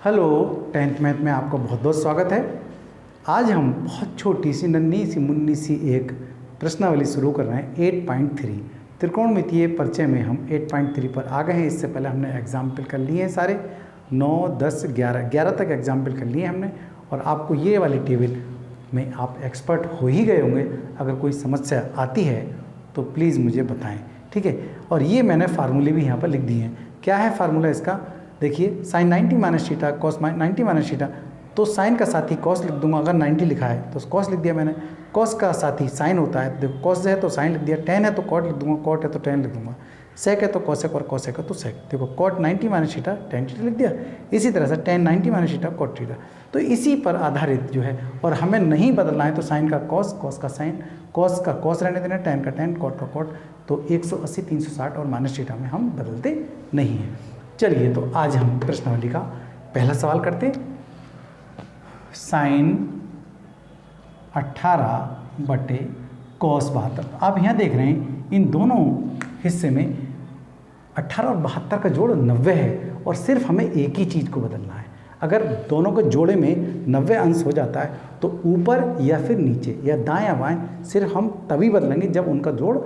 Hello, 10th math में आपका बहुत बहुत स्वागत है। आज हम बहुत छोटी सी नन्ही सी मुन्नी सी एक प्रश्नावली शुरू कर रहे हैं 8.3 त्रिकोणमितीय परिचय में। हम 8.3 पर आ गए हैं। इससे पहले हमने एग्जाम्पल कर लिए हैं सारे 9, 10, 11 तक एग्जाम्पल कर लिए हमने। और आपको ये वाली टेबल में आप एक्सपर्ट हो ही गए होंगे। अगर कोई समस्या आती है तो प्लीज़ मुझे बताएं, ठीक है। और ये मैंने फार्मूले भी यहाँ पर लिख दिए हैं। क्या है फार्मूला इसका? देखिए, sine 90 minus theta cos 90 minus theta, तो साइन का साथी कॉस लिख दूंगा। अगर 90 लिखा है तो कॉस लिख दिया मैंने। कॉस का साथी साइन होता है, देखो कॉस है तो साइन लिख दिया। टेन है तो कॉट लिख दूंगा, कॉट है तो टेन लिख दूंगा। सेक है तो कॉसेक और कॉसेक है तो सेक। देखो cot 90 minus theta tan theta लिख दिया। इसी तरह से tan 90 minus theta cot theta. तो इसी पर आधारित जो है, और हमें नहीं बदलना है तो साइन का कॉस, कॉस का साइन, कॉस का कॉस रहने देना, टेन का टेन, कॉट का कॉट। तो 180, 360 और माइनस थीटा में हम बदलते नहीं हैं। चलिए, तो आज हम प्रश्नावली का पहला सवाल करते हैं। साइन 18 बटे कॉस 72। आप यहाँ देख रहे हैं इन दोनों हिस्से में 18 और 72 का जोड़ 90 है, और सिर्फ हमें एक ही चीज़ को बदलना है। अगर दोनों के जोड़े में 90 अंश हो जाता है तो ऊपर या फिर नीचे या दाएं या बाएं सिर्फ हम तभी बदलेंगे जब उनका जोड़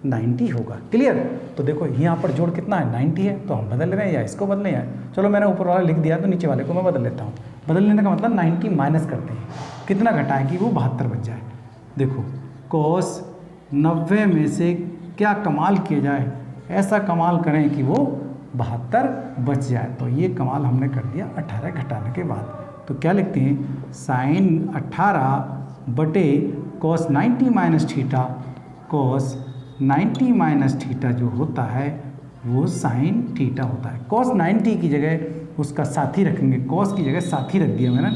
90 होगा। क्लियर? तो देखो यहाँ पर जोड़ कितना है, 90 है, तो हम बदल रहे हैं या इसको बदलें या चलो मैंने ऊपर वाला लिख दिया तो नीचे वाले को मैं बदल लेता हूँ। बदल लेने का मतलब 90 माइनस करते हैं, कितना घटाएं कि वो 72 बच जाए। देखो कॉस 90 में से क्या कमाल किया जाए, ऐसा कमाल करें कि वो 72 बच जाए। तो ये कमाल हमने कर दिया 18 घटाने के बाद। तो क्या लिखते हैं, साइन 18 बटे cos 90 minus theta. Cos 90 minus theta जो होता है वो साइन थीटा होता है। कॉस 90 की जगह उसका साथी रखेंगे, कॉस की जगह साथी रख दिया मैंने,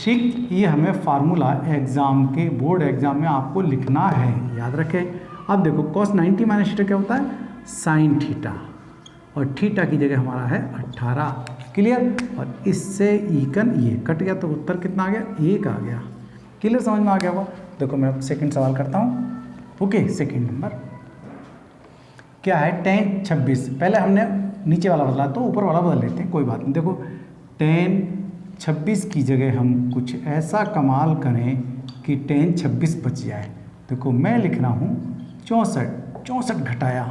ठीक। ये हमें फार्मूला एग्ज़ाम के बोर्ड एग्ज़ाम में आपको लिखना है, याद रखें। अब देखो कॉस 90 माइनस थीटा क्या होता है, साइन थीटा, और थीटा की जगह हमारा है 18। क्लियर? और इससे इकन ये कट गया तो उत्तर कितना आ गया, 1 आ गया। क्लियर? समझ में आ गया होगा। देखो मैं सेकंड सवाल करता हूँ। ओके, सेकंड नंबर क्या है, टेन 26। पहले हमने नीचे वाला बदला तो ऊपर वाला बदल लेते हैं, कोई बात नहीं। देखो टेन 26 की जगह हम कुछ ऐसा कमाल करें कि टेन 26 बच जाए। देखो मैं लिख रहा हूँ 64 घटाया,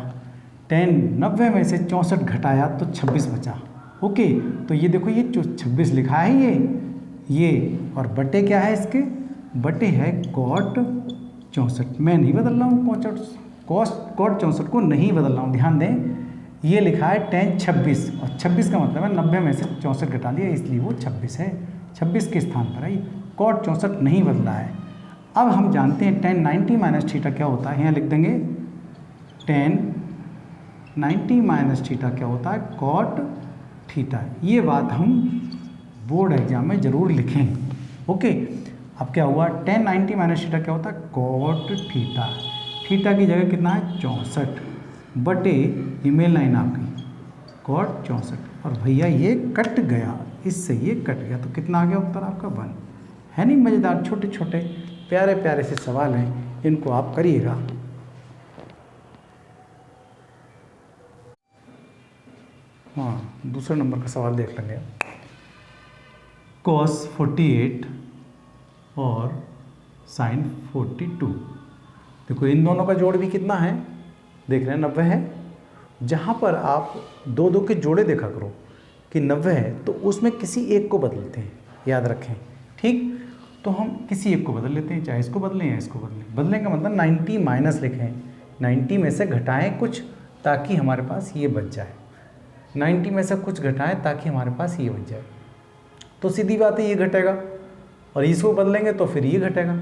टेन 90 में से 64 घटाया तो 26 बचा। ओके, तो ये देखो ये 26 लिखा है ये, और बटे क्या है इसके, बटे है कॉट 64। मैं नहीं बदल रहा हूँ कॉट 64 को नहीं बदल रहा हूँ, ध्यान दें। ये लिखा है टेन 26, और 26 का मतलब है 90 में से 64 घटा दिया, इसलिए वो 26 है। 26 के स्थान पर है, कॉट 64 नहीं बदला है। अब हम जानते हैं टेन 90 माइनस थीटा क्या होता है, यहाँ लिख देंगे टेन 90 माइनस थीटा क्या होता है, कॉट थीटा। ये बात हम बोर्ड एग्जाम में ज़रूर लिखें। ओके, अब क्या हुआ, टेन 90 माइनस थीटा क्या होता है, कॉट थीटा। थीटा की जगह कितना है, 64 बटे ये मेन लाइन आपकी कॉट 64, और भैया ये कट गया, इससे ये कट गया, तो कितना आ गया उत्तर आपका 1। है नहीं मज़ेदार? छोटे छोटे प्यारे प्यारे से सवाल हैं, इनको आप करिएगा। हाँ, दूसरे नंबर का सवाल देख लेंगे। कॉस 48 और साइन 42। देखो इन दोनों का जोड़ भी कितना है, देख रहे हैं 90 है। जहाँ पर आप दो दो के जोड़े देखा करो कि 90 है तो उसमें किसी एक को बदलते हैं, याद रखें, ठीक। तो हम किसी एक को बदल लेते हैं, चाहे इसको बदलें या इसको बदलें। बदलने का मतलब 90 माइनस लिखें, 90 में से घटाएं कुछ ताकि हमारे पास ये बच जाए, 90 में से कुछ घटाएं ताकि हमारे पास ये बच जाए। तो सीधी बात है, ये घटेगा, और इसको बदलेंगे तो फिर ये घटेगा।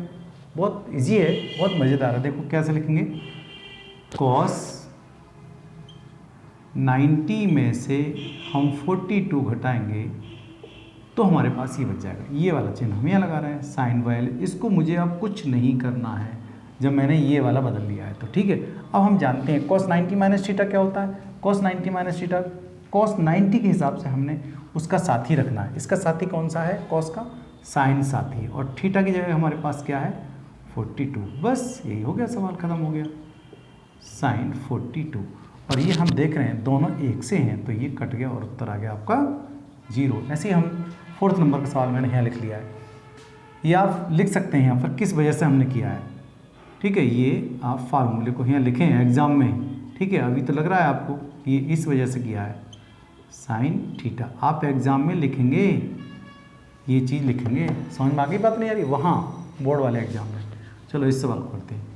बहुत इजी है, बहुत मज़ेदार है। देखो कैसे लिखेंगे, कॉस 90 में से हम 42 घटाएंगे तो हमारे पास ये बच जाएगा। ये वाला चिन्ह हम यहाँ लगा रहे हैं, साइन वैल्यू। इसको मुझे अब कुछ नहीं करना है जब मैंने ये वाला बदल लिया है, तो ठीक है। अब हम जानते हैं कॉस 90 माइनस थीटा क्या होता है। कॉस 90 माइनस थीटा, कॉस 90 के हिसाब से हमने उसका साथी रखना है। इसका साथी कौन सा है, कॉस का साइन साथी, और थीटा की जगह हमारे पास क्या है, 42। बस यही हो गया, सवाल ख़त्म हो गया, साइन 42। और ये हम देख रहे हैं दोनों एक से हैं, तो ये कट गया और उत्तर आ गया आपका 0। ऐसे ही हम 4th नंबर का सवाल मैंने यहाँ लिख लिया है। ये आप लिख सकते हैं यहाँ पर किस वजह से हमने किया है, ठीक है। ये आप फार्मूले को यहाँ लिखें एग्ज़ाम में, ठीक है। अभी तो लग रहा है आपको ये इस वजह से किया है, साइन थीटा। आप एग्ज़ाम में लिखेंगे, ये चीज़ लिखेंगे। समझ में आ गई बात नहीं आ रही? वहाँ बोर्ड वाले एग्ज़ाम में। चलो इस सवाल को करते हैं।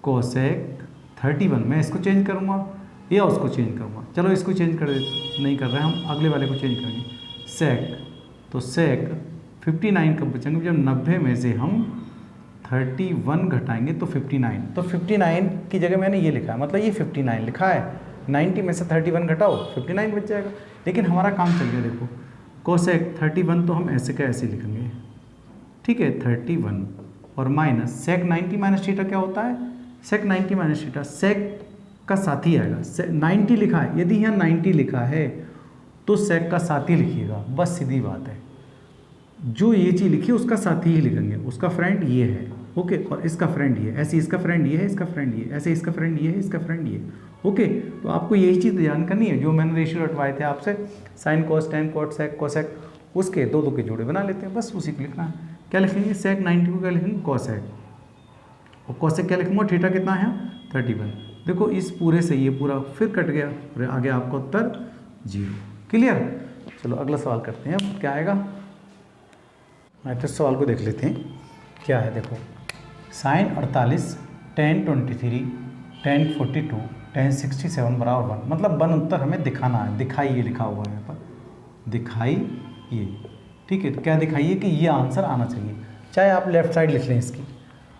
कोसेक 31, मैं इसको चेंज करूँगा या उसको चेंज करूँगा? चलो इसको चेंज नहीं कर रहे हैं हम, अगले वाले को चेंज करेंगे। सेक, तो सेक 59 कब बचेंगे? जब 90 में से हम 31 घटाएंगे तो 59। तो 59 की जगह मैंने ये लिखा है, मतलब ये 59 लिखा है। 90 में से 31 घटाओ, 59 बच जाएगा। लेकिन हमारा काम चल गया, देखो कोसेक 31 तो हम ऐसे का ऐसे लिखेंगे, ठीक है। 31 और माइनस सेक 90 माइनस थीटा क्या होता है? सेक 90 माइनस थीटा सेक का साथी आएगा। 90 लिखा है, यदि यहाँ 90 लिखा है तो सेक का साथी लिखिएगा, बस सीधी बात है। जो ये चीज़ लिखी है उसका साथी ही लिखेंगे, उसका फ्रेंड ये है, ओके। और इसका फ्रेंड ये, ऐसे इसका फ्रेंड ये है, इसका फ्रेंड ये, ऐसे इसका फ्रेंड ये है, इसका फ्रेंड ये, ओके। तो आपको यही चीज़ ध्यान करनी है जो मैंने रेशियो रटवाए थे आपसे, साइन कोस टेन कोट सेक कोसेक, उसके दो के जोड़े बना लेते हैं, बस उसी को लिखना है। क्या लिखेंगे? सेक 90 को क्या लिखेंगे? कोसेक, और कोसेक क्या लिखूँगा? थीटा कितना है? 31। देखो इस पूरे से ये पूरा फिर कट गया और आगे आपका उत्तर 0। क्लियर? चलो अगला सवाल करते हैं। अब क्या आएगा? मैथ्स सवाल को देख लेते हैं क्या है। देखो साइन 48 tan 23 tan 42 tan 67 बराबर 1, मतलब 1 उत्तर हमें दिखाना है। दिखाई ये लिखा हुआ है यहाँ पर, दिखाई ये, ठीक है। तो क्या दिखाइए कि ये आंसर आना चाहिए, चाहे आप लेफ्ट साइड लिख लें इसकी।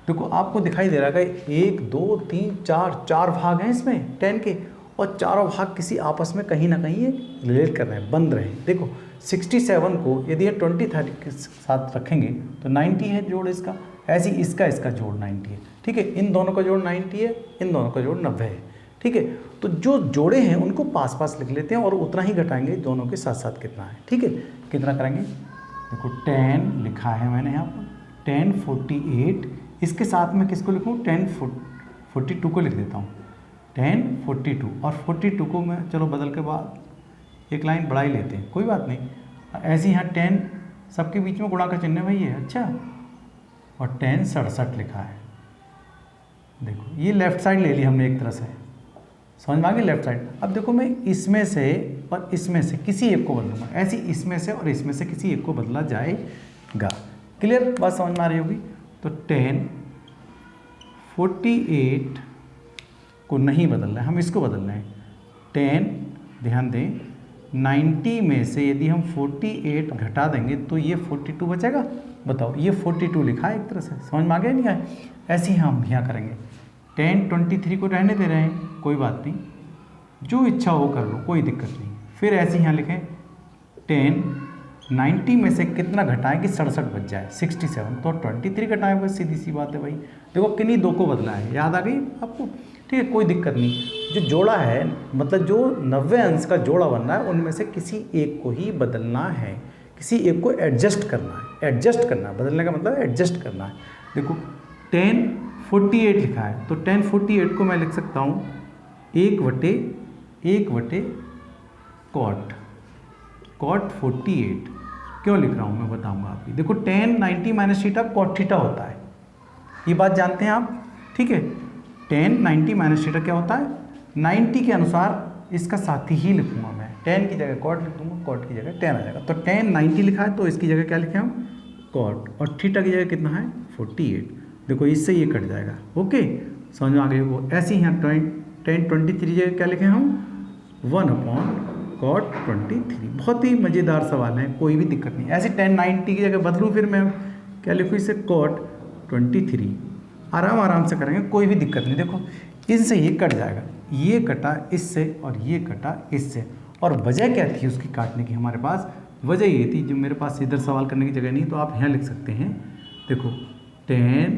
देखो आपको दिखाई दे रहा है 1 2 3 4 भाग हैं इसमें 10 के, और चारों भाग किसी आपस में कहीं ना कहीं ये रिलेट कर रहे हैं, बंद रहे हैं। देखो 67 को यदि ये 23 के साथ रखेंगे तो 90 है जोड़ इसका, ऐसे ही इसका जोड़ 90 है, ठीक है। इन दोनों का जोड़ 90 है, इन दोनों का जोड़ 90 है, ठीक है। तो जो जोड़े हैं उनको पास पास लिख लेते हैं और उतना ही घटाएंगे दोनों के साथ साथ कितना है, ठीक है। कितना करेंगे? देखो 10 लिखा है मैंने यहाँ पर, 10 48, इसके साथ में किसको लिखूँ? 10 42 को लिख देता हूँ, 10 42, और 42 को मैं चलो बदल के बाद एक लाइन बढ़ा ही लेते हैं, कोई बात नहीं। ऐसे यहाँ 10 सबके बीच में गुणा का चिन्ह है भाई ये, अच्छा। और 10 67 लिखा है। देखो ये लेफ्ट साइड ले ली हमने एक तरह से, समझ में आ गई लेफ्ट साइड। अब देखो मैं इसमें से और इसमें से किसी एक को बदलूंगा, ऐसे इसमें से और इसमें से किसी एक को बदला जाएगा। क्लियर बात समझ में आ रही होगी? तो 10 48 को नहीं बदलना है, हम इसको बदलना है। 10 ध्यान दें 90 में से यदि हम 48 घटा देंगे तो ये 42 बचेगा। बताओ ये 42 लिखा है एक तरह से, समझ में आ गया नहीं आया? ऐसे ही हम यहाँ करेंगे। 10 23 को रहने दे रहे हैं, कोई बात नहीं, जो इच्छा हो कर लो, कोई दिक्कत नहीं। फिर ऐसे यहाँ लिखें 10 90 में से कितना घटाएं कि 67 बच जाए, 67, तो 23 घटाएं, बस सीधी सी बात है भाई। देखो किन्हीं दो को बदला है, याद आ गई आपको? ठीक है, कोई दिक्कत नहीं। जो जोड़ा है मतलब जो 90 अंश का जोड़ा बनना है उनमें से किसी एक को ही बदलना है, किसी एक को एडजस्ट करना है। एडजस्ट करना, बदलने का मतलब एडजस्ट करना है। देखो 10 48 लिखा है, तो 10 48 को मैं लिख सकता हूँ 1/1 कॉट 48। क्यों लिख रहा हूँ मैं बताऊँगा आपको। देखो 10 90 माइनस थीटा कॉट थीटा होता है, ये बात जानते हैं आप, ठीक है। 10 90 माइनस थीटा क्या होता है? 90 के अनुसार इसका साथी ही लिखूंगा मैं, 10 की जगह कॉट लिख दूंगा, कॉट की जगह 10 आ जाएगा। तो 10 90 लिखा है तो इसकी जगह क्या लिखे हम? कॉट, और थीटा की जगह कितना है? 48। देखो इससे ये कट जाएगा, ओके, समझ में आ गई वो। ऐसे ही यहाँ 10 23 जगह क्या लिखें हम? 1/cot 23। बहुत ही मज़ेदार सवाल है, कोई भी दिक्कत नहीं। ऐसे 10 90 की जगह बदलूँ फिर मैं क्या लिखूँ इसे? cot 23। आराम से करेंगे, कोई भी दिक्कत नहीं। देखो इनसे ये कट जाएगा, ये कटा इससे और ये कटा इससे, और वजह क्या थी उसकी काटने की हमारे पास? वजह ये थी, जो मेरे पास इधर सवाल करने की जगह नहीं तो आप यहाँ लिख सकते हैं। देखो 10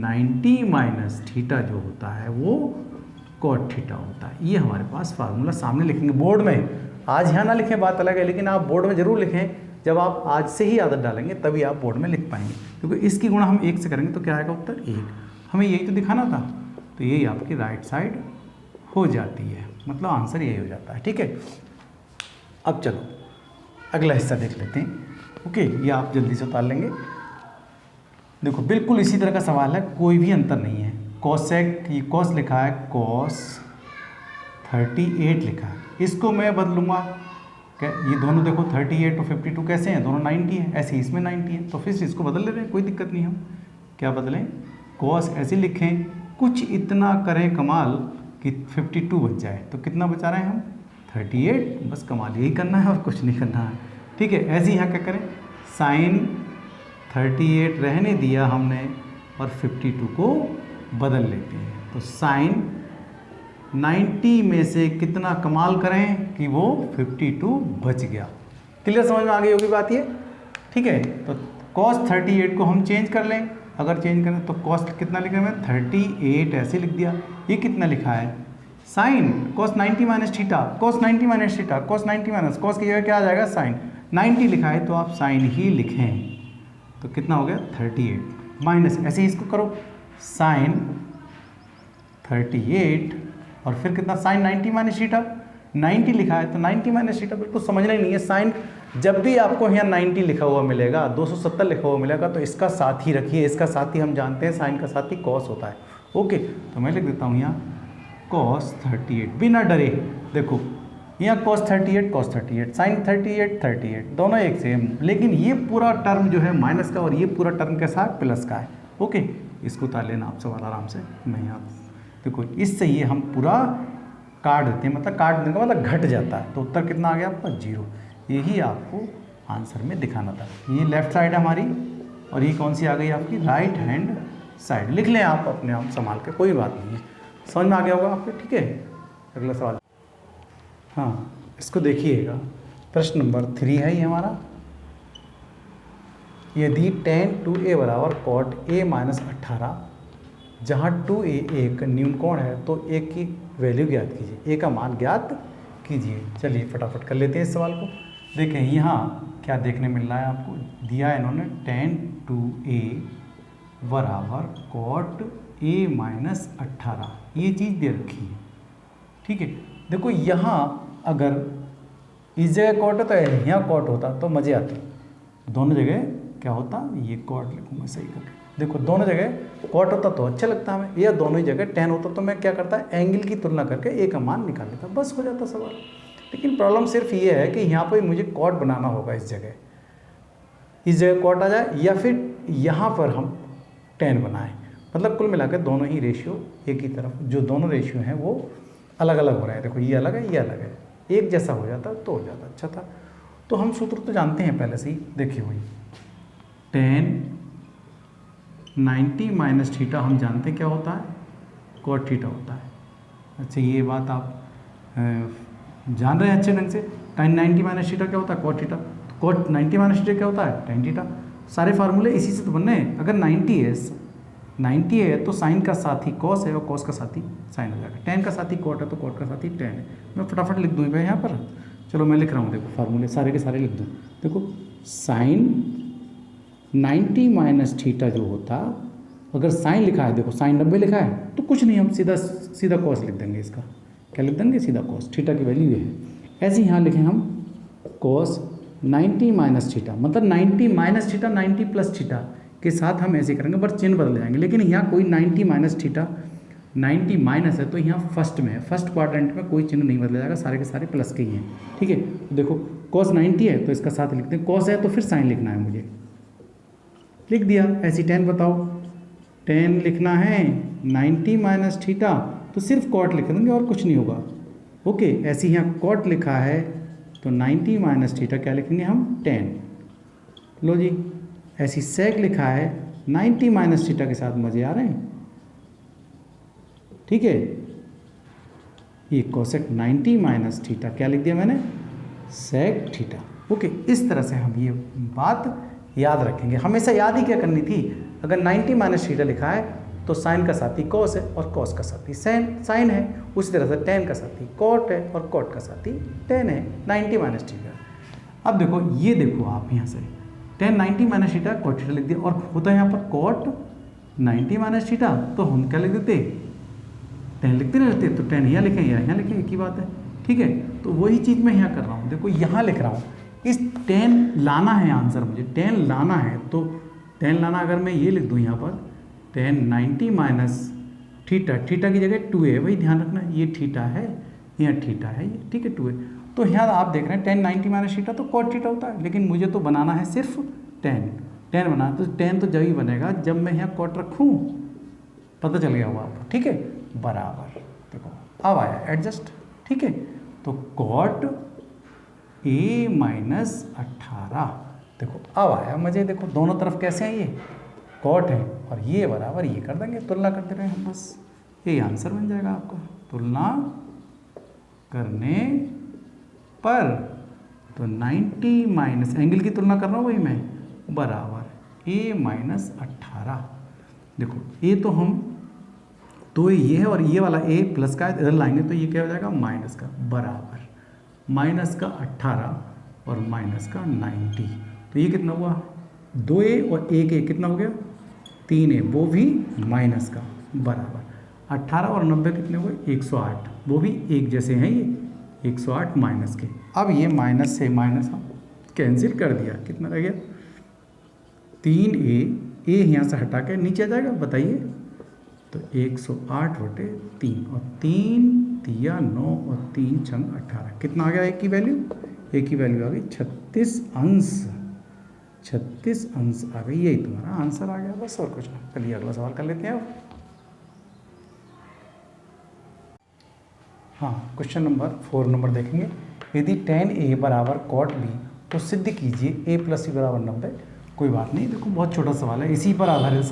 90 माइनस थीटा जो होता है वो कॉट थीटा होता है। ये हमारे पास फार्मूला सामने लिखेंगे बोर्ड में। आज यहाँ ना लिखें बात अलग है, लेकिन आप बोर्ड में ज़रूर लिखें। जब आप आज से ही आदत डालेंगे तभी आप बोर्ड में लिख पाएंगे, क्योंकि इसकी गुणा हम 1 से करेंगे तो क्या आएगा उत्तर? 1। हमें यही तो दिखाना था, तो यही आपकी राइट साइड हो जाती है, मतलब आंसर यही हो जाता है, ठीक है। अब चलो अगला हिस्सा देख लेते हैं। ओके, ये आप जल्दी से उतार लेंगे। देखो बिल्कुल इसी तरह का सवाल है, कोई भी अंतर नहीं है। कॉसेक, ये कॉस लिखा है, कॉस 38 लिखा है, इसको मैं बदलूंगा। क्या ये दोनों देखो 38 और 52 कैसे हैं, दोनों 90 है, ऐसे इसमें 90 है, तो फिर इसको बदल ले रहे हैं, कोई दिक्कत नहीं। हम क्या बदलें, कॉस ऐसे लिखें, कुछ इतना करें कमाल कि 52 बच जाए। तो कितना बचा रहे हैं हम, 38, बस कमाल यही करना है और कुछ नहीं करना है। ठीक है, ऐसे यहाँ क्या करें, साइन 38 रहने दिया हमने और 52 को बदल लेते हैं। तो साइन 90 में से कितना कमाल करें कि वो 52 बच गया। क्लियर, समझ में आ गई होगी बात ये। ठीक है, तो cos 38 को हम चेंज कर लें, अगर चेंज करें तो cos कितना लिखा है, 38 ऐसे लिख दिया। ये कितना लिखा है, sine cos 90 minus theta, cos 90 minus theta, cos 90 minus cos की जगह क्या आ जाएगा, साइन 90 लिखा है तो आप साइन ही लिखें। तो कितना हो गया 38 माइनस, ऐसे ही इसको करो, साइन 38 और फिर कितना, साइन 90 माइनस थीटा, 90 लिखा है तो 90 माइनस थीटा, बिल्कुल समझना ही नहीं है। साइन जब भी आपको यहाँ 90 लिखा हुआ मिलेगा, 270 लिखा हुआ मिलेगा, तो इसका साथ ही रखिए। इसका साथ ही हम जानते हैं साइन का साथ ही कॉस होता है। ओके, तो मैं लिख देता हूँ यहाँ cos 38, बिना डरे। देखो यहाँ cos 38, साइन 38, दोनों एक सेम, लेकिन ये पूरा टर्म जो है माइनस का और ये पूरा टर्म के साथ प्लस का है। ओके, इसको उतार लेना आप सवाल आराम से। मैं यहाँ देखो, इससे ये हम पूरा काट देते हैं, मतलब काट देने का मतलब घट जाता है। तो उत्तर कितना आ गया आपका, 0। यही आपको आंसर में दिखाना था। ये लेफ्ट साइड है हमारी और ये कौन सी आ गई आपकी, राइट हैंड साइड। लिख लें आप अपने आप संभाल के, कोई बात नहीं है, समझ में आ गया होगा आपको। ठीक है, अगला सवाल, हाँ इसको देखिएगा, प्रश्न नंबर 3 है ये हमारा। यदि tan 2a बराबर cot a माइनस 18, जहाँ 2a एक न्यून कोण है, तो a की वैल्यू ज्ञात कीजिए, a का मान ज्ञात कीजिए। चलिए फटाफट कर लेते हैं इस सवाल को। देखें यहाँ क्या देखने मिल रहा है आपको, दिया है इन्होंने tan 2a बराबर cot a माइनस 18, ये चीज़ दे रखी है। ठीक है, देखो यहाँ अगर इस जगह कॉट होता है, यहाँ कॉट होता तो मज़े आते। दोनों जगह क्या होता, ये कॉट लिखूँ मैं सही करके। देखो दोनों जगह कॉट होता तो अच्छा लगता हमें, या दोनों ही जगह टेन होता तो मैं क्या करता, एंगल की तुलना करके ए का मान निकाल लेता, बस हो जाता सवाल। लेकिन प्रॉब्लम सिर्फ ये है कि यहाँ पर मुझे कॉट बनाना होगा, इस जगह कॉट आ जाए, या फिर यहाँ पर हम टेन बनाएं। मतलब कुल मिलाकर दोनों ही रेशियो एक ही तरफ, जो दोनों रेशियो हैं वो अलग अलग हो रहे हैं। देखो ये अलग है, ये अलग है, एक जैसा हो जाता तो हो जाता, अच्छा था। तो हम सूत्र तो जानते हैं पहले से ही, देखिए वही tan 90 माइनस थीटा हम जानते हैं क्या होता है, cot थीटा होता है। अच्छा ये बात आप जान रहे हैं अच्छे ढंग से। tan 90 माइनस थीटा क्या होता है, cot theta. cot 90 minus theta क्या होता है, tan थीटा। सारे फार्मूले इसी से तो बनने हैं। अगर 90 है तो साइन का साथी कॉस है और कॉस का साथी साइन हो जाएगा। टेन का साथी कॉट है तो कॉट का साथी टेन है। मैं फटाफट लिख दूँ भाई यहाँ पर, चलो मैं लिख रहा हूँ, देखो फार्मूले सारे के सारे लिख दूँ। देखो साइन 90 माइनस थीटा जो होता, अगर साइन लिखा है, देखो साइन 90 लिखा है तो कुछ नहीं, हम सीधा कॉस लिख देंगे। इसका क्या लिख देंगे, सीधा कॉस, थीटा की वैल्यू ये है। ऐसे यहाँ लिखें हम कॉस 90 माइनस थीटा, मतलब 90 माइनस थीटा 90 प्लस थीटा के साथ हम ऐसे करेंगे, बस चिन्ह बदल जाएंगे। लेकिन यहाँ कोई 90 माइनस थीटा 90 माइनस है तो यहाँ फर्स्ट में है, फर्स्ट क्वाड्रेंट में कोई चिन्ह नहीं बदला जाएगा, सारे के सारे प्लस के ही हैं। ठीक है, देखो कॉस 90 है तो इसका साथ लिखते हैं, कॉस है तो फिर साइन लिखना है, मुझे लिख दिया। ऐसी टेन बताओ, टेन लिखना है 90 माइनस थीटा तो सिर्फ कॉट लिख देंगे और कुछ नहीं होगा। ओके, ऐसे यहाँ कॉट लिखा है तो 90 माइनस थीटा क्या लिखेंगे हम, 10। लो जी, ऐसी सेक लिखा है 90 माइनस थीटा के साथ, मजे आ रहे हैं। ठीक है, ये कोसेक 90 माइनस थीटा क्या लिख दिया मैंने, सेक थीटा। ओके, इस तरह से हम ये बात याद रखेंगे। हमेशा याद ही क्या करनी थी, अगर 90 माइनस थीटा लिखा है तो साइन का साथी कॉस है और कॉस का साथी साइन है। उसी तरह से टेन का साथी कॉट है और कॉट का साथी टेन है, 90 माइनस थीटा। अब देखो ये देखो आप यहाँ से tan 90 minus theta cot theta लिख दिया, और होता है यहाँ पर कॉट 90 माइनस थीटा, तो हम क्या लिख देते, टेन लिखते नहीं रहते, तो टेन यहाँ लिखें या यहाँ लिखें, एक ही बात है। ठीक है, तो वही चीज़ मैं यहाँ कर रहा हूँ। देखो यहाँ लिख रहा हूँ, इस टेन लाना है आंसर, मुझे टेन लाना है, तो टेन लाना अगर मैं ये लिख दूँ यहाँ पर टेन 90 माइनस थीटा, थीटा की जगह 2 है, वही ध्यान रखना, ये थीटा है, यहाँ थीटा है, ये ठीक है 2 है। तो यहाँ आप देख रहे हैं टेन 90 माइनस थीटा तो कॉट थीटा होता है, लेकिन मुझे तो बनाना है सिर्फ टेन, टेन बनाना, तो टेन तो जब ही बनेगा जब मैं यहाँ कॉट रखूँ, पता चल गया हुआ आपको, ठीक है, बराबर। देखो अब आया एडजस्ट, ठीक है, तो कॉट ए माइनस 18, देखो अब आया मजे, देखो दोनों तरफ कैसे हैं, ये कॉट है और ये बराबर ये कर देंगे, तुलना कर दे रहे हैं हम, बस ये आंसर बन जाएगा आपका। तुलना करने पर तो 90 माइनस एंगल की तुलना कर रहा हूँ वही मैं, बराबर ए माइनस 18। देखो ए तो हम तो ये है और ये वाला ए प्लस का इधर लाएंगे तो ये क्या हो जाएगा माइनस का, बराबर माइनस का 18 और माइनस का 90, तो ये कितना हुआ 2a और 1a कितना हो गया 3a, वो भी माइनस का, बराबर 18 और 90 कितने हुए 108, वो भी एक जैसे हैं ये 108 माइनस के। अब ये माइनस से माइनस हम कैंसिल कर दिया, कितना रह गया 3a, ए यहाँ से हटा के नीचे आ जाएगा, बताइए, तो 108/3 और 3 दिया 9 और 3 छंग 18, कितना आ गया एक की वैल्यू, एक की वैल्यू आ गई 36 अंश, 36 अंश आ गई, यही तुम्हारा आंसर आ गया, बस और कुछ नहीं। चलिए अगला सवाल कर लेते हैं अब। हाँ, क्वेश्चन नंबर 4 नंबर देखेंगे। यदि tan a बराबर cot b तो सिद्ध कीजिए a प्लस c बराबर 90। कोई बात नहीं, देखो बहुत छोटा सवाल है, इसी पर आधारित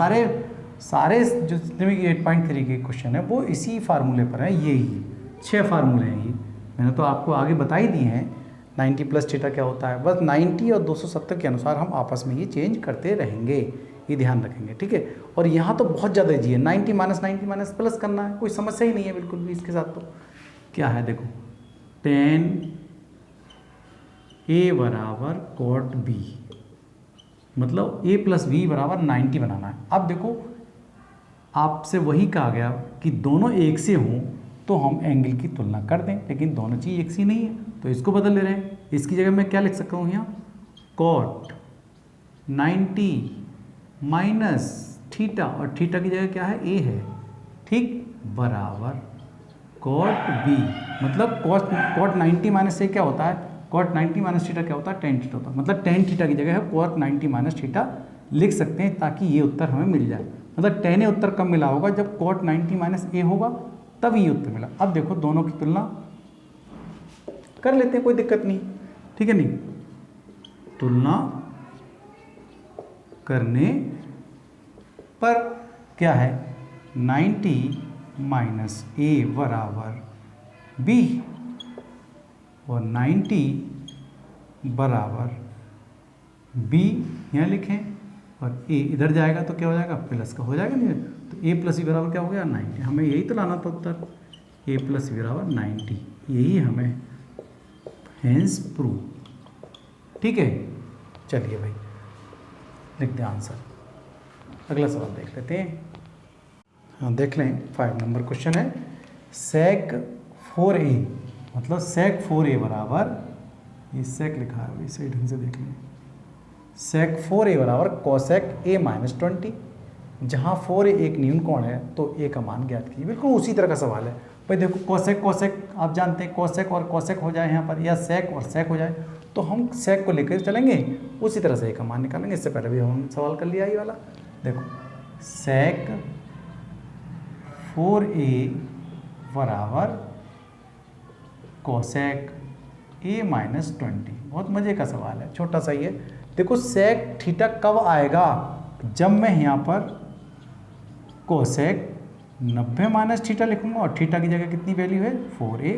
सारे जो जितने भी 8.3 के क्वेश्चन है वो इसी फार्मूले पर है, यही 6 फार्मूले हैं ये, मैंने तो आपको आगे बता ही दिए हैं। 90 प्लस थीटा क्या होता है, बस 90 और 270 के अनुसार हम आपस में ये चेंज करते रहेंगे, ये ध्यान रखेंगे, ठीक है। और यहाँ तो बहुत ज़्यादा ईजी है, 90 माइनस प्लस करना है, कोई समस्या ही नहीं है बिल्कुल भी इसके साथ। तो क्या है देखो, tan a बराबर cot b, मतलब a प्लस b बराबर 90 बनाना है। अब देखो आपसे वही कहा गया कि दोनों एक से हों तो हम एंगल की तुलना कर दें, लेकिन दोनों चीज़ एक सी नहीं है तो इसको बदल ले रहे हैं। इसकी जगह मैं क्या लिख सकता हूँ यहाँ, cot 90 माइनस थीटा, और थीटा की जगह क्या है a है, ठीक, बराबर cot b, मतलब cot 90 माइनस से क्या होता है, cot 90 माइनस थीटा क्या होता है, tan थीटा होता है, मतलब tan थीटा की जगह है cot 90 माइनस थीटा लिख सकते हैं ताकि ये उत्तर हमें मिल जाए। मतलब tan ए उत्तर कब मिला होगा, जब cot 90 माइनस ए होगा तब ये उत्तर मिला। अब देखो दोनों की तुलना कर लेते हैं, कोई दिक्कत नहीं, ठीक है, नहीं तुलना करने पर क्या है 90 माइनस ए बराबर b और 90 बराबर b यहाँ लिखें और a इधर जाएगा तो क्या हो जाएगा प्लस का हो जाएगा, नहीं तो a प्लस b बराबर क्या हो गया 90, हमें यही तो लाना था उत्तर, a प्लस b बराबर 90, यही हमें हेंस प्रूव, ठीक है। चलिए भाई लिख दें आंसर, अगला सवाल देख लेते हैं। हाँ देख लें, 5 नंबर क्वेश्चन है, sec 4a, मतलब sec 4a बराबर, ये sec लिखा है इसे ढंग से देख लें, sec 4a बराबर cosec a माइनस 20, जहाँ 4a एक न्यून कोण है तो a का मान ज्ञात कीजिए। बिल्कुल उसी तरह का सवाल है भाई, देखो cosec आप जानते हैं, cosec और cosec हो जाए यहाँ पर, या sec और sec हो जाए तो हम sec को लेकर चलेंगे, उसी तरह से a का मान निकालेंगे। इससे पहले भी हम सवाल कर लिया ये वाला, देखो sec 4a बराबर cosec a माइनस 20, बहुत मज़े का सवाल है, छोटा सा ही है। देखो sec थीटा कब आएगा, जब मैं यहाँ पर cosec 90 माइनस थीटा लिखूँगा और थीटा की जगह कितनी वैल्यू है 4a,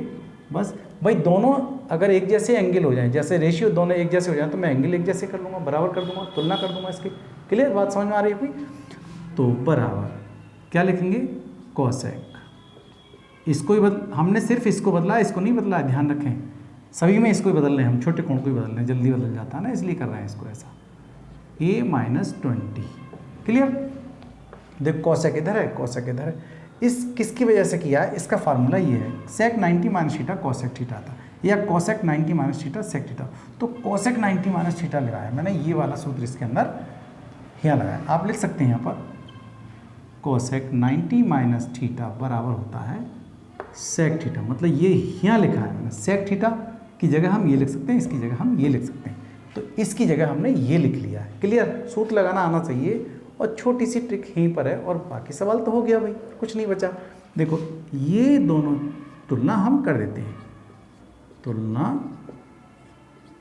बस भाई दोनों अगर एक जैसे एंगल हो जाएं, जैसे रेशियो दोनों एक जैसे हो जाए तो मैं एंगल एक जैसे कर लूँगा, बराबर कर दूँगा, तुलना कर दूँगा इसकी। क्लियर, बात समझ में आ रही है कोई, तो बराबर क्या लिखेंगे cosec, इसको ही हमने सिर्फ इसको बदला, इसको नहीं बदला, ध्यान रखें सभी में इसको ही बदल रहे हैं हम, छोटे कोण को ही बदल रहे हैं, जल्दी बदल जाता है ना, इसलिए कर रहे हैं इसको ऐसा, a माइनस 20। क्लियर, देख cosec इधर है, cosec इधर है, इस किसकी वजह से किया है, इसका फार्मूला ये है, sec 90 minus theta cosec theta था, या cosec 90 minus theta sec theta. तो कोसेक 90 माइनस थीटा लगाया मैंने, ये वाला सूत्र इसके अंदर यहाँ लगाया। आप लिख सकते हैं यहाँ पर कोसेक 90 माइनस थीटा बराबर होता है सेक थीटा, मतलब ये यहाँ लिखा है मैंने, सेक थीटा की जगह हम ये लिख सकते हैं, इसकी जगह हम ये लिख सकते हैं, तो इसकी जगह हमने ये लिख लिया है। क्लियर, सूत्र लगाना आना चाहिए और छोटी सी ट्रिक यहीं पर है और बाकी सवाल तो हो गया भाई, कुछ नहीं बचा। देखो ये दोनों तुलना हम कर देते हैं, तुलना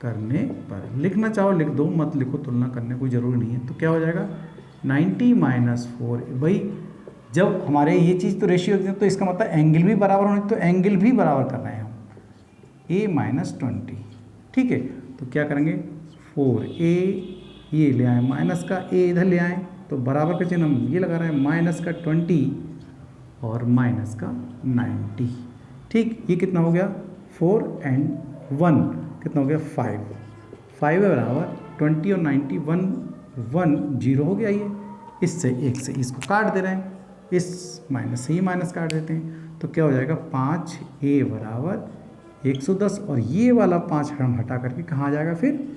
करने पर लिखना चाहो लिख दो, मत लिखो तुलना करने कोई ज़रूरी नहीं है। तो क्या हो जाएगा 90 माइनस 4, भाई जब हमारे ये चीज़ तो रेशियो है तो इसका मतलब एंगल भी बराबर होने, तो एंगल भी बराबर कर रहे हैं हम, a माइनस 20। ठीक है, तो क्या करेंगे 4a ये ले आए माइनस का a इधर ले आए, तो बराबर का चिन्ह हम ये लगा रहे हैं, माइनस का 20 और माइनस का 90। ठीक, ये कितना हो गया 4 and 1 कितना हो गया 5 है बराबर 20 और 90 1 0 हो गया। ये इससे एक से इसको काट दे रहे हैं, इस माइनस से ही माइनस काट देते हैं, तो क्या हो जाएगा 5a बराबर 110 और ये वाला 5 हम हटा करके कहाँ जाएगा, फिर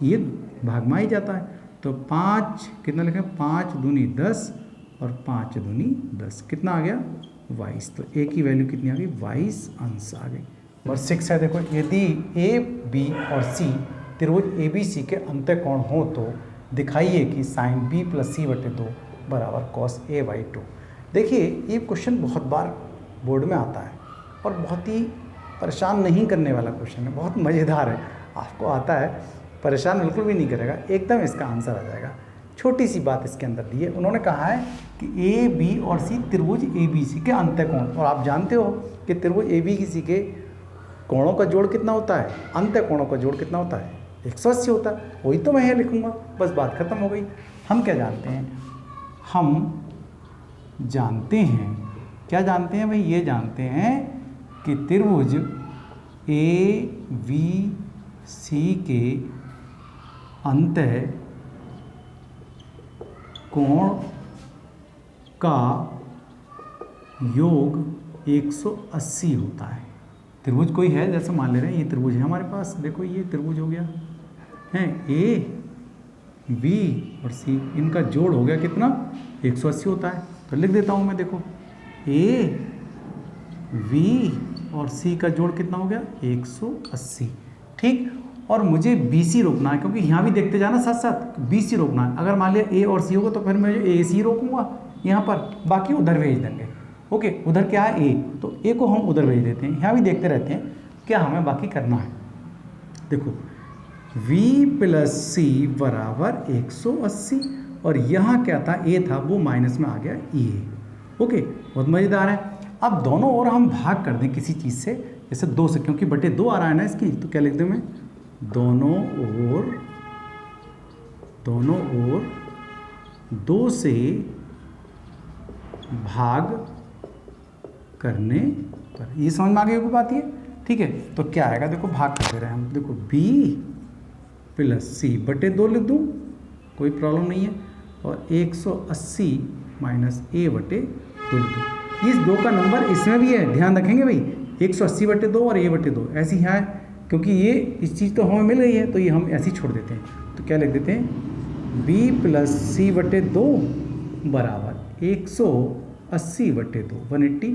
ये भाग में ही जाता है। तो 5 कितना लिखें, 5 दूनी 10 और 5 दूनी 10 कितना आ गया 22। तो a की वैल्यू कितनी आ गई 22 अंश आ गई। और 6 है, देखो यदि a b और c त्रिभुज ABC के अंतःकोण हो तो दिखाइए कि साइन b प्लस c बटे 2 बराबर कॉस a बाई 2। देखिए ये क्वेश्चन बहुत बार बोर्ड में आता है और बहुत ही परेशान नहीं करने वाला क्वेश्चन है, बहुत मज़ेदार है, आपको आता है, परेशान बिल्कुल भी नहीं करेगा, एकदम इसका आंसर आ जाएगा। छोटी सी बात इसके अंदर दी है, उन्होंने कहा है कि ए बी और सी त्रिभुज ABC के अंतःकोण, और आप जानते हो कि त्रिभुज ABC के कोणों का जोड़ कितना होता है, अंतःकोणों का जोड़ कितना होता है 180 होता है, वही तो मैं यहाँ लिखूँगा, बस बात खत्म हो गई। हम क्या जानते हैं, हम जानते हैं, क्या जानते हैं भाई, ये जानते हैं कि त्रिभुज ABC के अंतः कोण का योग 180 होता है। त्रिभुज कोई है, जैसे मान ले रहे हैं ये त्रिभुज है हमारे पास, देखो ये त्रिभुज हो गया है, A B और C, इनका जोड़ हो गया कितना 180 होता है। तो लिख देता हूँ मैं, देखो A V और C का जोड़ कितना हो गया 180। ठीक, और मुझे BC रोकना है, क्योंकि यहाँ भी देखते जाना साथ साथ, BC रोकना है। अगर मान लिया A और C होगा तो फिर मैं AC रोकूंगा यहाँ पर, बाकी उधर भेज देंगे। ओके, उधर क्या है A, तो A को हम उधर भेज देते हैं, यहाँ भी देखते रहते हैं क्या हमें बाकी करना है। देखो V प्लस C बराबर 180 और यहाँ क्या था A था, वो माइनस में आ गया A। ओके, बहुत मज़ेदार है। अब दोनों ओर हम भाग कर दें किसी चीज़ से, जैसे 2 से, क्योंकि बटे 2 आ रहा है ना इसकी, तो क्या लिख दूँ मैं, दोनों ओर 2 से भाग करने पर, ये समझ में आ गई कोई बात ये। ठीक है, तो क्या आएगा, देखो भाग कर दे रहे हैं हम, देखो B प्लस C बटे 2 लिख दूँ, कोई प्रॉब्लम नहीं है, और 180 माइनस A बटे 2 लिख दूँ। इस 2 का नंबर इसमें भी है, ध्यान रखेंगे भाई, 180 बटे 2 और A बटे 2 ऐसी है, क्योंकि ये इस चीज़ तो हमें मिल गई है, तो ये हम ऐसे ही छोड़ देते हैं। तो क्या लिख देते हैं, B प्लस C बटे 2 बराबर 180 बटे 2 180।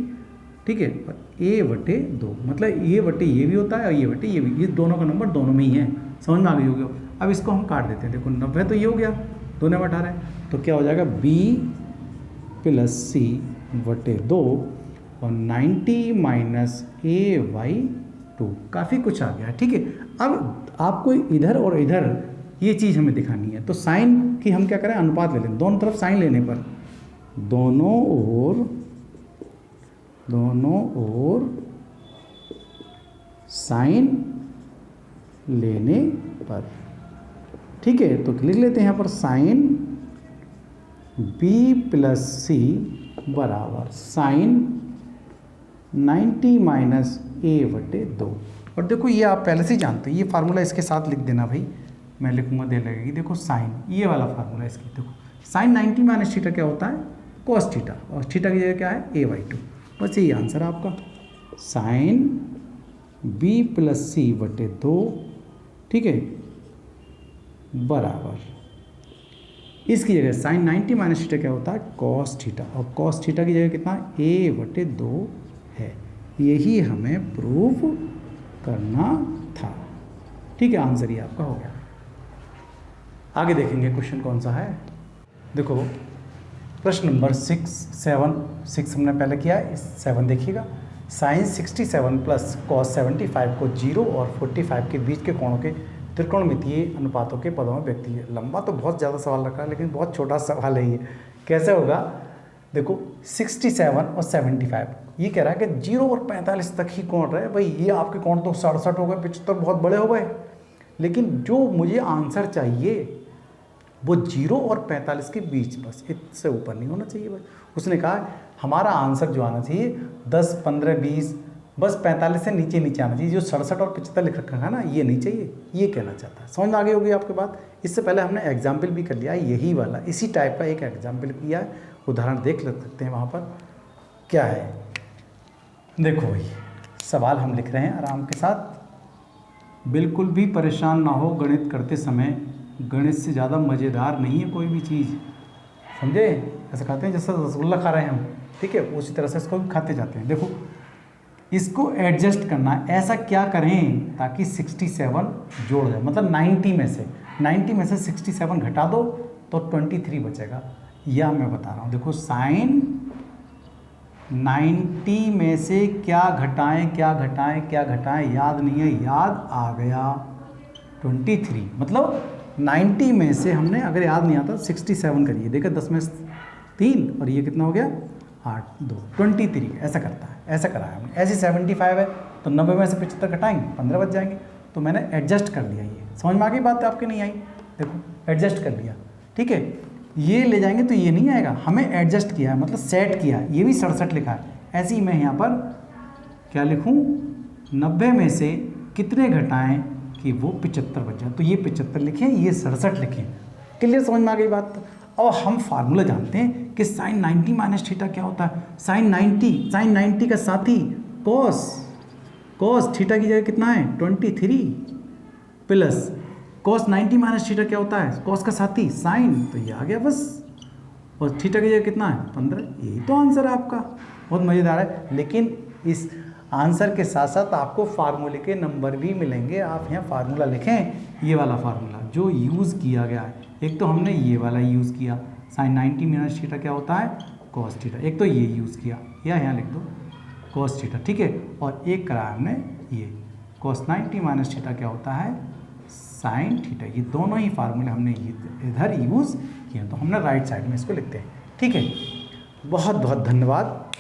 ठीक है, और A बटे 2 मतलब ये बटे ये भी होता है और ये बटे ये भी, ये दोनों का नंबर दोनों में ही है, समझ में आ गई होगी। अब इसको हम काट देते हैं, देखो 90 तो ये हो गया, 2 में 18, तो क्या हो जाएगा B प्लस C बटे 2 और 90 माइनस A/2, काफ़ी कुछ आ गया। ठीक है, अब आपको इधर और इधर ये चीज़ हमें दिखानी है, तो साइन की हम क्या करें, अनुपात ले लें, दोनों तरफ साइन लेने पर, दोनों ओर साइन लेने पर। ठीक है, तो लिख लेते हैं यहाँ पर साइन B प्लस C बराबर साइन 90 माइनस A बटे 2। और देखो ये आप पहले से ही जानते हैं, ये फार्मूला इसके साथ लिख देना भाई, मैं लिखूंगा दे लगेगी। देखो साइन, ये वाला फार्मूला इसकी, देखो साइन 90 माइनस थीटा क्या होता है, कॉस थीटा, और थीटा की जगह क्या है A/2, बस यही आंसर है आपका। साइन बी प्लस सी बटे 2, ठीक है, बराबर इसकी जगह साइन 90 माइनस थीटा क्या होता है, कॉस थीटा, और कॉस थीटा की जगह कितना, a बटे 2 है। यही हमें प्रूव करना था, ठीक है। आंसर ये आपका हो गया। आगे देखेंगे क्वेश्चन कौन सा है। देखो प्रश्न नंबर 6 हमने पहले किया है, 7 देखिएगा। साइन 67 प्लस कॉस 75 को 0 और 45 के बीच के कोणों के त्रिकोणमितीय अनुपातों के पदों में व्यक्त है। लंबा तो बहुत ज़्यादा सवाल रखा है, लेकिन बहुत छोटा सवाल है ये। कैसे होगा, देखो 67 और 75, ये कह रहा है कि 0 और 45 तक ही कोण रहे। भाई ये आपके कोण तो 67 हो गए, 75 बहुत बड़े हो गए, लेकिन जो मुझे आंसर चाहिए वो 0 और 45 के बीच, बस इससे ऊपर नहीं होना चाहिए। भाई उसने कहा हमारा आंसर जो आना चाहिए 10, 15, 20, बस 45 से नीचे नीचे आना चाहिए। जो 67 और 75 लिख रखा है ना, ये नहीं चाहिए, ये कहना चाहता है। समझ में आ गई होगी आपके बात। इससे पहले हमने एग्जाम्पल भी कर लिया है, यही वाला इसी टाइप का एक एग्जाम्पल किया है, उदाहरण देख सकते हैं वहाँ पर क्या है। देखो भाई सवाल हम लिख रहे हैं आराम के साथ। बिल्कुल भी परेशान ना हो गणित करते समय, गणित से ज़्यादा मज़ेदार नहीं है कोई भी चीज़, समझे। ऐसा खाते हैं जैसे रसगुल्ला खा रहे हैं हम, ठीक है, उसी तरह से इसको भी खाते जाते हैं। देखो इसको एडजस्ट करना है, ऐसा क्या करें ताकि 67 जोड़ जाए, मतलब 90 में से 67 घटा दो तो 23 बचेगा। यह मैं बता रहा हूँ। देखो साइन 90 में से क्या घटाएं, याद नहीं है, याद आ गया 23, मतलब 90 में से हमने, अगर याद नहीं आता 67 करिए, देखिए 10 में 3 और ये कितना हो गया 8, 2, 23, ऐसा करता है, ऐसा करा है हमने। ऐसे 75 है तो 90 में से 75 घटाएंगे 15 बच जाएंगे, तो मैंने एडजस्ट कर लिया। ये समझ में आ गई बात, आपके नहीं आई, देखो एडजस्ट कर लिया, ठीक है। ये ले जाएंगे तो ये नहीं आएगा, हमें एडजस्ट किया है, मतलब सेट किया है। ये भी 67 लिखा है, ऐसे ही मैं यहाँ पर क्या लिखूँ, 90 में से कितने घटाएं कि वो 75 बच जाए, तो ये 75 लिखें, ये 67 लिखें। क्लियर, समझ में आ गई बात। और हम फार्मूला जानते हैं कि साइन 90 माइनस थीटा क्या होता है। साइन 90 का साथी कॉस थीटा की जगह कितना है 23 प्लस कॉस 90 माइनस थीटा क्या होता है, कॉस का साथी साइन, तो ये आ गया बस। और थीटा की जगह कितना है 15, यही तो आंसर है आपका। बहुत मज़ेदार है, लेकिन इस आंसर के साथ साथ आपको फार्मूले के नंबर भी मिलेंगे। आप यहाँ फार्मूला लिखें, ये वाला फार्मूला जो यूज़ किया गया है। एक तो हमने ये वाला यूज़ किया, साइन 90 माइनस थीटा क्या होता है कॉस थीटा, एक तो ये यूज़ किया, या यहाँ लिख दो कॉस थीटा, ठीक है। और एक कराया हमने ये कॉस 90 माइनस थीटा क्या होता है साइन थीटा। ये दोनों ही फार्मूले हमने इधर यूज़ किए, तो हमने राइट साइड में इसको लिखते हैं, ठीक है। बहुत बहुत धन्यवाद।